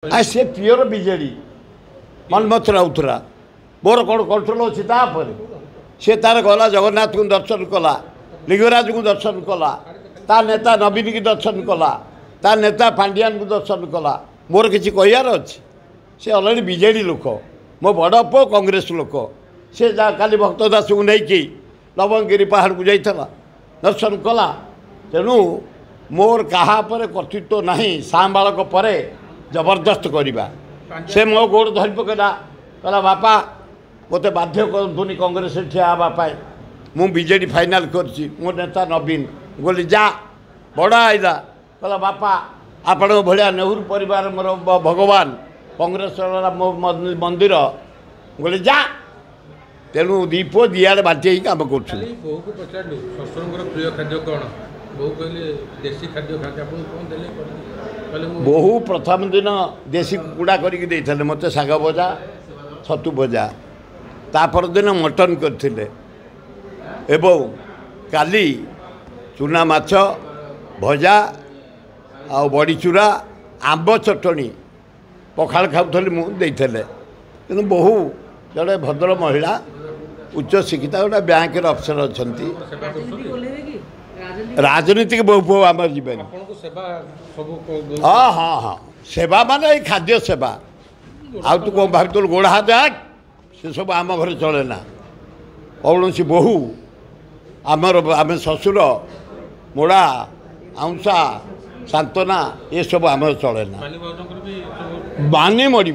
सी pure विजेडी Manmath राउतरा मोर कौन control अच्छी सी तार गला जगन्नाथ को दर्शन कला लिंगराज को दर्शन कला ता नेता नवीन की दर्शन कला ता नेता पांडियान को दर्शन कला मोर किसी कहार अच्छी सी अलरेडी विजेडी लोक मो बड़ पु कांग्रेस लोक सी काली भक्त दास को लेकिन लवंगिरी पहाड़ को जाइला दर्शन कला तेणु मोर कहा पर कर्तृत्व नहीं सांबाड़क पर जबरदस्त करवा से मो गोड़ धरी पकड़ा कहला बापा मत बाध्य करूनी कांग्रेस ठिया हाँपाई मु विजेडी फाइनाल करची मो नेता नवीन बोली जा बड़ आईला कहला बापा आपण भाया नेहरू परिवार मोर भगवान कांग्रेस मो मंदिर बोली जा तेणु दीप दिआड़े बाटी काम कर बहु प्रथम दिन देशी कुकुड़ा करके मत शाग भजा छतु भजा तापर दिन मटन करते एवं काली चूना माछ भजा आ बड़ी चूरा आंब चटणी पखाड़ खाऊली मुझे कि बहु जड़े भद्र महिला उच्च शिक्षिता गोटे बैंक अफसर अच्छा राजनीतिक बहु बहु आम जीवन हाँ हाँ हाँ सेवा माने खाद्य सेवा आ तू कौन भाव तो गोड़ हाथ से सब आम घर चले ना कौन सी बहु आमर आम शशुर मोड़ा आउंसा सांत्वना ये सब आम चले ना बानी मर